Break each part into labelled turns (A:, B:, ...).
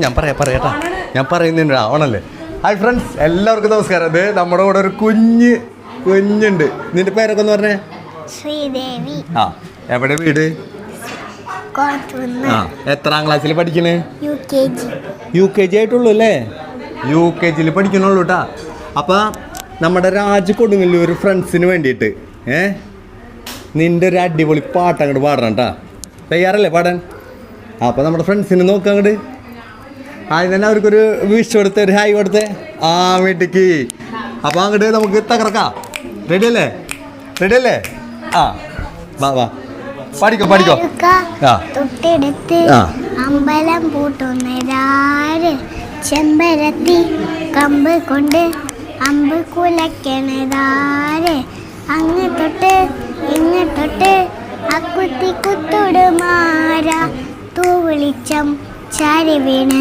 A: ഞാൻ പറയട്ടാ ഞാൻ പറയുന്നുണ്ട് ആവണല്ലേ. ഹായ് ഫ്രണ്ട്സ്, എല്ലാവർക്കും നമസ്കാരം. അത് നമ്മുടെ കൂടെ ഒരു കുഞ്ഞുണ്ട്. നിന്റെ പേരൊക്കെ ഒന്ന് പറഞ്ഞേ?
B: ശ്രീദേവി.
A: ആ, എവിടെ വീട്? ആ, എത്രാം ക്ലാസ്സിൽ പഠിക്കണേ? UKG ആയിട്ടുള്ളൂ അല്ലേ? UKG പഠിക്കണുള്ളൂ കേട്ടാ. അപ്പം നമ്മുടെ രാജ് കൊടുങ്ങല്ലൂർ ഫ്രണ്ട്സിന് വേണ്ടിയിട്ട് നിന്റെ ഒരു അടിപൊളി പാട്ട് അങ്ങോട്ട് പാടണം കേട്ടാ. തയ്യാറല്ലേ പാടാൻ? അപ്പം നമ്മുടെ ഫ്രണ്ട്സിന് നോക്കാം അങ്ങോട്ട്. ആദ്യം തന്നെ അവർക്കൊരു വിഷ് കൊടുത്തേ, ഒരു ഹായ് കൊടുത്തേ. ആ വീട്ടിക്ക്. അപ്പം അങ്ങോട്ട് നമുക്ക് തകർക്കാം. റെഡി അല്ലേ? ആ വാ പഠിക്കോ.
B: തൊട്ടെടുത്ത് അമ്പലം പൂട്ടുന്നതാര്, ചെമ്പരത്തി കമ്പ് കൊണ്ട് അമ്പ് കുലക്കണതാര്, അങ്ങ് തൊട്ട് ഇങ്ങ് തൊട്ട് അക്കുത്തി കുത്തുടുമാര, തൂവിളിച്ചം ചാരി വീണ്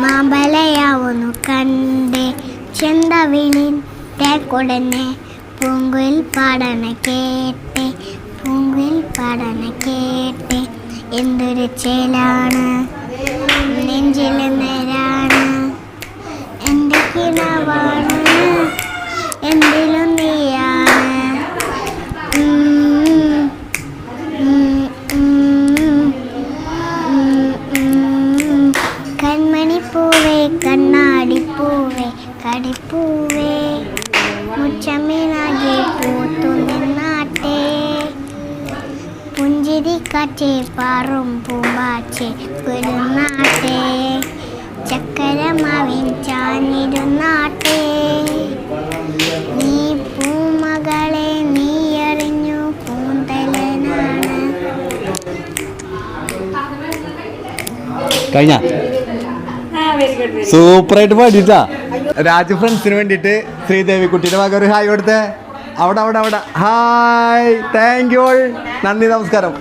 B: മാമ്പലയാവുന്നു കണ്ടേ, ചെന്തവിളിൻ തേക്കുടനെ പൂങ്കുയിൽ പാടണ കേട്ടെ, എന്തൊരു ചേലാണ് നെഞ്ചിൽ നേരാണ്, എൻ്റെ കിണവാണ് എന്തിലും നീയാണ്. കൺമണിപ്പൂവേ കണ്ണാടിപ്പൂവേ കടിപ്പൂവേ, മുച്ചമ്മീനാകെ പൂത്തു നിന്നാട്ടെ, പുഞ്ചിരി കാറ്റേ പാറും പൂമ്പാച്ചേ കുരുന്നാട്ടെ, ചക്കരമാവിൻ ചാഞ്ഞിരുന്നാട്ടെ, നീ പൂമകളെ നീ അറിഞ്ഞു പൂന്തലനാണ്.
A: കഴിഞ്ഞ സൂപ്പറായിട്ട് പാടിട്ടാ. രാജു ഫ്രണ്ട്സിന് വേണ്ടിയിട്ട് ശ്രീദേവി കുട്ടിയുടെ ഭാഗം ഒരു ഹായ് കൊടുത്തേ. അവിടെ ഹായ്, താങ്ക് യു ഓൾ, നന്ദി, നമസ്കാരം.